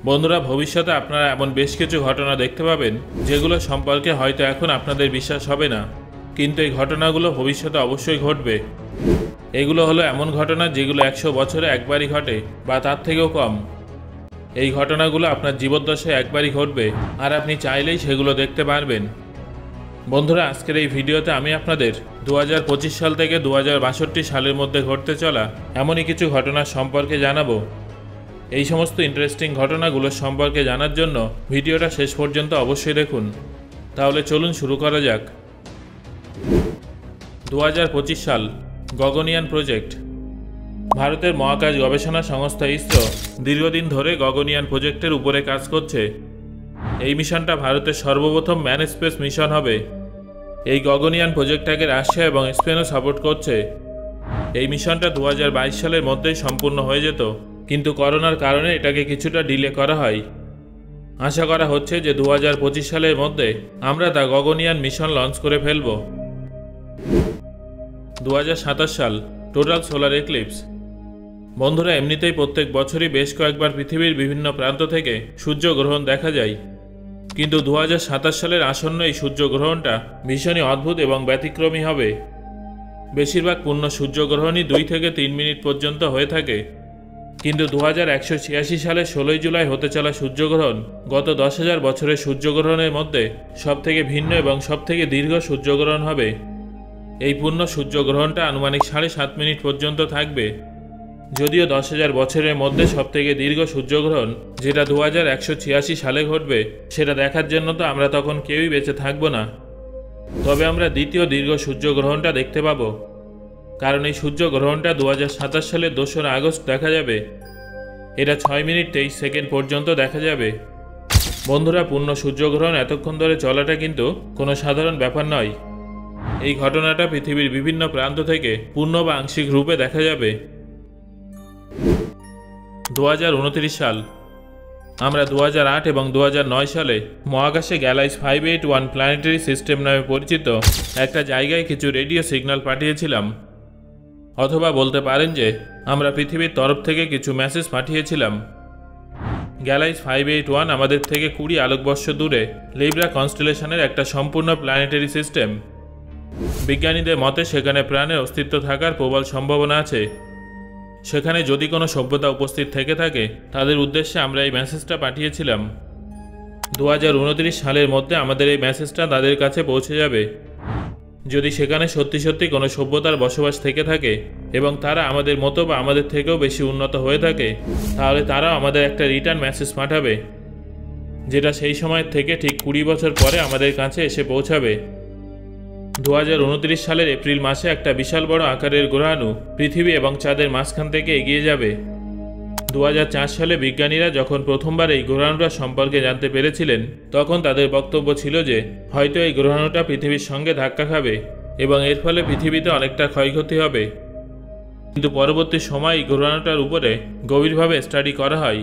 বন্ধুরা, ভবিষ্যতে আপনারা এমন বেশ কিছু ঘটনা দেখতে পাবেন যেগুলো সম্পর্কে হয়তো এখন আপনাদের বিশ্বাস হবে না, কিন্তু এই ঘটনাগুলো ভবিষ্যতে অবশ্যই ঘটবে। এগুলো হলো এমন ঘটনা যেগুলো 100 বছরে একবারই ঘটে বা তার থেকেও কম। এই ঘটনাগুলো আপনার জীবদ্দশায় একবারই ঘটবে, আর আপনি চাইলেই সেগুলো দেখতে পারবেন। বন্ধুরা, আজকের এই ভিডিওতে আমি আপনাদের 2025 সাল থেকে 2062 সালের মধ্যে ঘটতে চলা এমনই কিছু ঘটনা সম্পর্কে জানাবো। এই সমস্ত ইন্টারেস্টিং ঘটনাগুলো সম্পর্কে জানার জন্য ভিডিওটা শেষ পর্যন্ত অবশ্যই দেখুন। তাহলে চলুন শুরু করা যাক। 2025 সাল, গগনয়ান প্রজেক্ট। ভারতের মহাকাশ গবেষণা সংস্থা ইসরো দীর্ঘদিন ধরে গগনয়ান প্রজেক্টের উপরে কাজ করছে। এই মিশনটা ভারতের সর্বপ্রথম ম্যান স্পেস মিশন হবে। এই গগনয়ান প্রজেক্টটাকে রাশিয়া এবং স্পেনও সাপোর্ট করছে। এই মিশনটা 2022 সালের মধ্যেই সম্পূর্ণ হয়ে যেত, কিন্তু করোনার কারণে এটাকে কিছুটা ডিলে করা হয়। আশা করা হচ্ছে যে 2025 সালের মধ্যে আমরা দ্য গগনয়ান মিশন লঞ্চ করে ফেলব। 2027 সাল, টোটাল সোলার এক্লিপস। বন্ধুরা, এমনিতেই প্রত্যেক বছরই বেশ কয়েকবার পৃথিবীর বিভিন্ন প্রান্ত থেকে সূর্যগ্রহণ দেখা যায়, কিন্তু 2027 সালের আসন্ন এই সূর্যগ্রহণটা ভীষণই অদ্ভুত এবং ব্যতিক্রমী হবে। বেশিরভাগ পূর্ণ সূর্যগ্রহণই 2 থেকে 3 মিনিট পর্যন্ত হয়ে থাকে, কিন্তু 2186 সালে 16 জুলাই হতে চলা সূর্যগ্রহণ গত 10,000 বছরের সূর্যগ্রহণের মধ্যে সবথেকে ভিন্ন এবং সবথেকে দীর্ঘ সূর্যগ্রহণ হবে। এই পূর্ণ সূর্যগ্রহণটা আনুমানিক 7.5 মিনিট পর্যন্ত থাকবে। যদিও 10,000 বছরের মধ্যে সবথেকে দীর্ঘ সূর্যগ্রহণ যেটা 2186 সালে ঘটবে, সেটা দেখার জন্য তো আমরা তখন কেউই বেঁচে থাকব না। তবে আমরা দ্বিতীয় দীর্ঘ সূর্যগ্রহণটা দেখতে পাবো, কারণ এই সূর্যগ্রহণটা 2027 সালের 2রা আগস্ট দেখা যাবে। এটা 6 মিনিট 23 সেকেন্ড পর্যন্ত দেখা যাবে। বন্ধুরা, পূর্ণ সূর্যগ্রহণ এতক্ষণ ধরে চলাটা কিন্তু কোনো সাধারণ ব্যাপার নয়। এই ঘটনাটা পৃথিবীর বিভিন্ন প্রান্ত থেকে পূর্ণ বা আংশিক রূপে দেখা যাবে। 2029 সাল, আমরা 2008 এবং 2009 সালে মহাকাশে গ্যালাইস 581 প্ল্যানেটারি সিস্টেম নামে পরিচিত একটা জায়গায় কিছু রেডিও সিগন্যাল পাঠিয়েছিলাম, অথবা বলতে পারেন যে আমরা পৃথিবীর তরফ থেকে কিছু মেসেজ পাঠিয়েছিলাম। গ্যালাইস 581 আমাদের থেকে 20 আলোকবর্ষ দূরে লিব্রা কনস্টেলেশনের একটা সম্পূর্ণ প্ল্যানেটারি সিস্টেম। বিজ্ঞানীদের মতে সেখানে প্রাণের অস্তিত্ব থাকার প্রবল সম্ভাবনা আছে। সেখানে যদি কোনো সভ্যতা উপস্থিত থেকে থাকে, তাদের উদ্দেশ্যে আমরা এই মেসেজটা পাঠিয়েছিলাম। 2029 সালের মধ্যে আমাদের এই মেসেজটা তাদের কাছে পৌঁছে যাবে। যদি সেখানে সত্যি সত্যি কোনো সভ্যতার বসবাস থেকে থাকে এবং তারা আমাদের মতো বা আমাদের থেকেও বেশি উন্নত হয়ে থাকে, তাহলে তারাও আমাদের একটা রিটার্ন মেসেজ পাঠাবে, যেটা সেই সময় থেকে ঠিক 20 বছর পরে আমাদের কাছে এসে পৌঁছাবে। 2029 সালের এপ্রিল মাসে একটা বিশাল বড় আকারের গ্রহাণু পৃথিবী এবং চাঁদের মাঝখান থেকে এগিয়ে যাবে। 2004 সালে বিজ্ঞানীরা যখন প্রথমবার এই গ্রহাণুটা সম্পর্কে জানতে পেরেছিলেন, তখন তাদের বক্তব্য ছিল যে হয়তো এই গ্রহাণুটা পৃথিবীর সঙ্গে ধাক্কা খাবে এবং এর ফলে পৃথিবীতে অনেকটা ক্ষয়ক্ষতি হবে। কিন্তু পরবর্তী সময় এই গ্রহাণুটার উপরে গভীরভাবে স্টাডি করা হয়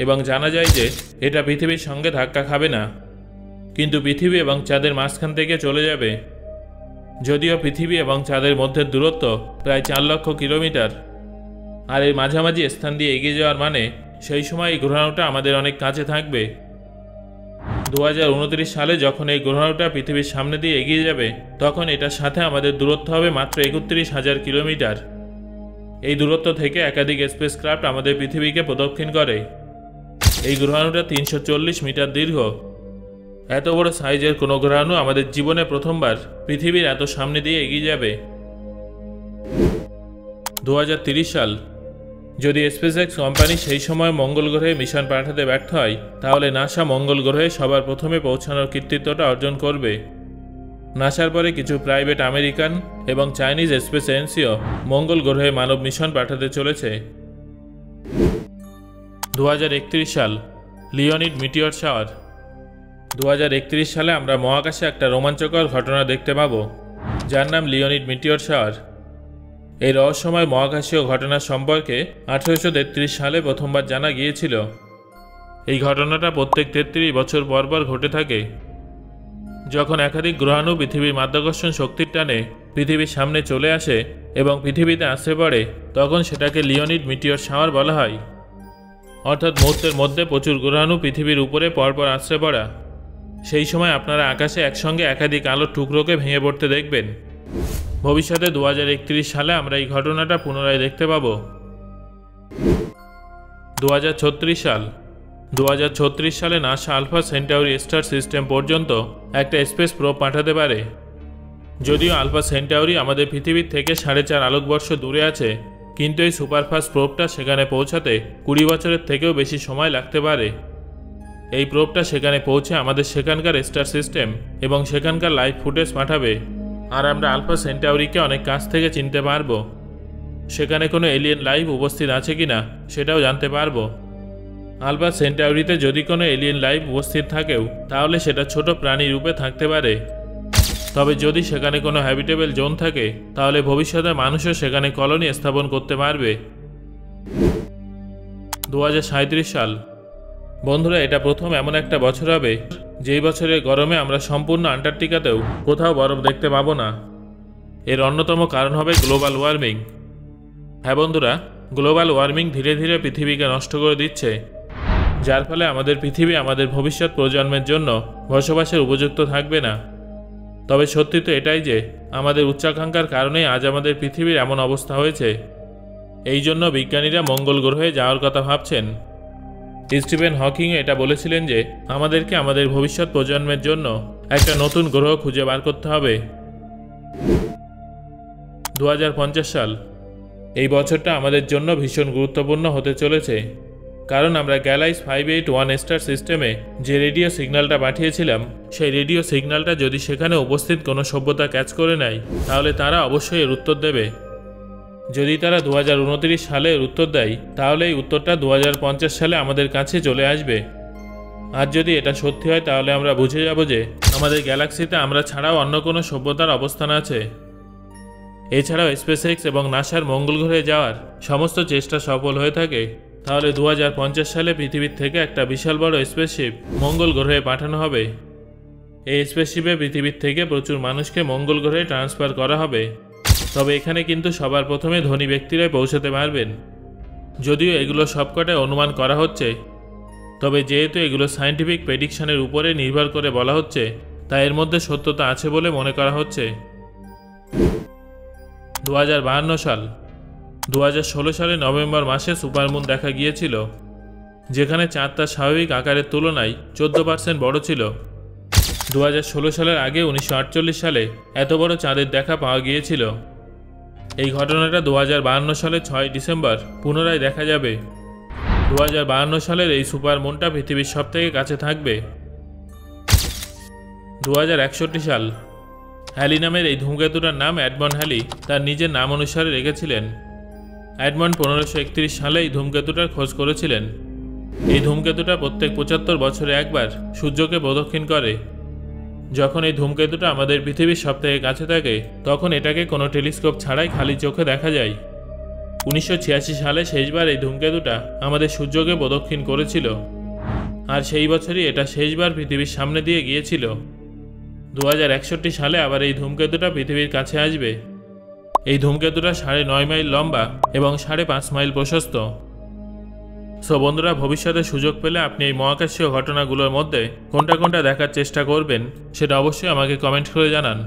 এবং জানা যায় যে এটা পৃথিবীর সঙ্গে ধাক্কা খাবে না, কিন্তু পৃথিবী এবং চাঁদের মাঝখান থেকে চলে যাবে। যদিও পৃথিবী এবং চাঁদের মধ্যে দূরত্ব প্রায় 4 লক্ষ কিলোমিটার, আর এর মাঝামাঝি স্থান দিয়ে এগিয়ে যাওয়ার মানে সেই সময় এই গ্রহাণুটা আমাদের অনেক কাছে থাকবে। 2029 সালে যখন এই গ্রহাণুটা পৃথিবীর সামনে দিয়ে এগিয়ে যাবে, তখন এটার সাথে আমাদের দূরত্ব হবে মাত্র 31,000 কিলোমিটার। এই দূরত্ব থেকে একাধিক স্পেসক্রাফট আমাদের পৃথিবীকে প্রদক্ষিণ করে। এই গ্রহাণুটা 340 মিটার দীর্ঘ। এত বড় সাইজের কোনো গ্রহাণু আমাদের জীবনে প্রথমবার পৃথিবীর এত সামনে দিয়ে এগিয়ে যাবে। 2030 সাল, যদি স্পেসএক্স কোম্পানি সেই সময় মঙ্গল গ্রহে মিশন পাঠাতে ব্যর্থ হয়, তাহলে নাসা মঙ্গল গ্রহে সবার প্রথমে পৌঁছানোর কৃতিত্বটা অর্জন করবে। নাসার পরে কিছু প্রাইভেট আমেরিকান এবং চাইনিজ স্পেস এজেন্সিও মঙ্গল গ্রহে মানব মিশন পাঠাতে চলেছে। 2031 সাল, লিওনিড মিটিওর শাওয়ার। 2031 সালে আমরা মহাকাশে একটা রোমাঞ্চকর ঘটনা দেখতে পাব, যার নাম লিওনিড মিটিওর শাওয়ার। এই রহস্যময় মহাকাশীয় ঘটনা সম্পর্কে 1833 সালে প্রথমবার জানা গিয়েছিল। এই ঘটনাটা প্রত্যেক 33 বছর পর পর ঘটে থাকে। যখন একাধিক গ্রহাণু পৃথিবীর মাধ্যাকর্ষণ শক্তির টানে পৃথিবীর সামনে চলে আসে এবং পৃথিবীতে আছড়ে পড়ে, তখন সেটাকে লিওনিড মিটিওর শাওয়ার বলা হয়। অর্থাৎ মুহূর্তের মধ্যে প্রচুর গ্রহাণু পৃথিবীর উপরে পরপর আছড়ে পড়া। সেই সময় আপনারা আকাশে একসঙ্গে একাধিক আলোর টুকরোকে ভেঙে পড়তে দেখবেন। ভবিষ্যতে 2031 সালে আমরা এই ঘটনাটা পুনরায় দেখতে পাব। 2036 সাল। 2036 সালে NASA Alpha Centauri star system পর্যন্ত একটা স্পেস প্রোব পাঠাতে পারে। যদিও আলফা সেন্টাউরি আমাদের পৃথিবীর থেকে 4.5 আলোকবর্ষ দূরে আছে, কিন্তু এই সুপারফাস্ট প্রোবটা সেখানে পৌঁছাতে 20 বছরের থেকেও বেশি সময় লাগতে পারে। এই প্রোবটা সেখানে পৌঁছে আমাদের সেখানকার স্টার সিস্টেম এবং সেখানকার লাইভ ফুটেজ পাঠাবে, আর আমরা আলফা সেন্টাউরিকে অনেক কাছ থেকে চিনতে পারবো। সেখানে কোনো এলিয়েন লাইভ উপস্থিত আছে কিনা সেটাও জানতে পারবো। আলফা সেন্টাউরিতে যদি কোনো এলিয়েন লাইভ উপস্থিত থাকেও তাহলে সেটা ছোট প্রাণী রূপে থাকতে পারে। তবে যদি সেখানে কোনো হ্যাবিটেবল জোন থাকে তাহলে ভবিষ্যতে মানুষও সেখানে কলোনি স্থাপন করতে পারবে। 2037 সাল। বন্ধুরা, এটা প্রথম এমন একটা বছর হবে যেই বছরের গরমে আমরা সম্পূর্ণ আন্টার্কটিকাতেও কোথাও বরফ দেখতে পাবো না। এর অন্যতম কারণ হবে গ্লোবাল ওয়ার্মিং। হ্যাঁ বন্ধুরা, গ্লোবাল ওয়ার্মিং ধীরে ধীরে পৃথিবীকে নষ্ট করে দিচ্ছে, যার ফলে আমাদের পৃথিবী আমাদের ভবিষ্যৎ প্রজন্মের জন্য বসবাসের উপযুক্ত থাকবে না। তবে সত্যি তো এটাই যে আমাদের উচ্চাকাঙ্ক্ষার কারণেই আজ আমাদের পৃথিবীর এমন অবস্থা হয়েছে। এই জন্য বিজ্ঞানীরা মঙ্গল গ্রহে যাওয়ার কথা ভাবছেন। স্টিফেন হকিং এটা বলেছিলেন যে আমাদেরকে আমাদের ভবিষ্যৎ প্রজন্মের জন্য একটা নতুন গ্রহ খুঁজে বার করতে হবে। 2050 সাল। এই বছরটা আমাদের জন্য ভীষণ গুরুত্বপূর্ণ হতে চলেছে, কারণ আমরা গ্যালাইস 581 স্টার সিস্টেমে যে রেডিও সিগন্যালটা পাঠিয়েছিলাম, সেই রেডিও সিগন্যালটা যদি সেখানে উপস্থিত কোনো সভ্যতা ক্যাচ করে নেয় তাহলে তারা অবশ্যই এর উত্তর দেবে। যদি তারা 2029 সালে এর উত্তর দেয় তাহলে এই উত্তরটা 2050 সালে আমাদের কাছে চলে আসবে। আর যদি এটা সত্যি হয় তাহলে আমরা বুঝে যাব যে আমাদের গ্যালাক্সিতে আমরা ছাড়াও অন্য কোনো সভ্যতার অবস্থান আছে। এছাড়াও স্পেসএক্স এবং নাসার মঙ্গল গ্রহে যাওয়ার সমস্ত চেষ্টা সফল হয়ে থাকে, তাহলে 2050 সালে পৃথিবীর থেকে একটা বিশাল বড় স্পেসশিপ মঙ্গল গ্রহে পাঠানো হবে। এই স্পেসশিপে পৃথিবীর থেকে প্রচুর মানুষকে মঙ্গল গ্রহে ট্রান্সফার করা হবে। তবে এখানে কিন্তু সবার প্রথমে ধনী ব্যক্তিরাই পৌঁছাতে পারবেন। যদিও এগুলো সবকটাই অনুমান করা হচ্ছে, তবে যেহেতু এগুলো সায়েন্টিফিক প্রেডিকশনের উপরে নির্ভর করে বলা হচ্ছে, তাই এর মধ্যে সত্যতা আছে বলে মনে করা হচ্ছে। 2052 সাল। 2016 সালে নভেম্বর মাসে সুপারমুন দেখা গিয়েছিল, যেখানে চাঁদ তার স্বাভাবিক আকারের তুলনায় 14% বড় ছিল। 2016 সালের আগে 1948 সালে এত বড় চাঁদের দেখা পাওয়া গিয়েছিল। এই ঘটনাটা 2052 সালের 6 ডিসেম্বর পুনরায় দেখা যাবে। 2052 সালের এই সুপারমুনটা পৃথিবীর সবথেকে কাছে থাকবে। 2061 সাল। হ্যালি নামের এই ধূমকেতুটার নাম এডমন্ড হ্যালি তার নিজের নাম অনুসারে রেখেছিলেন। এডমন্ড 1531 সালে এই ধূমকেতুটার খোঁজ করেছিলেন। এই ধূমকেতুটা প্রত্যেক 75 বছরে একবার সূর্যকে প্রদক্ষিণ করে। যখন এই ধূমকেতুটা আমাদের পৃথিবীর সবথেকে কাছে থাকে তখন এটাকে কোনো টেলিস্কোপ ছাড়াই খালি চোখে দেখা যায়। 1986 সালে শেষবার এই ধূমকেতুটা আমাদের সূর্যকে প্রদক্ষিণ করেছিল, আর সেই বছরই এটা শেষবার পৃথিবীর সামনে দিয়ে গিয়েছিল। 2061 সালে আবার এই ধূমকেতুটা পৃথিবীর কাছে আসবে। এই ধূমকেতুটা 9.5 মাইল লম্বা এবং 5.5 মাইল প্রশস্ত। সো বন্ধুরা, ভবিষ্যতে সুযোগ পেলে আপনি এই মহাকাশীয় ঘটনাগুলোর মধ্যে কোনটা কোনটা দেখার চেষ্টা করবেন সেটা অবশ্যই আমাকে কমেন্ট করে জানান।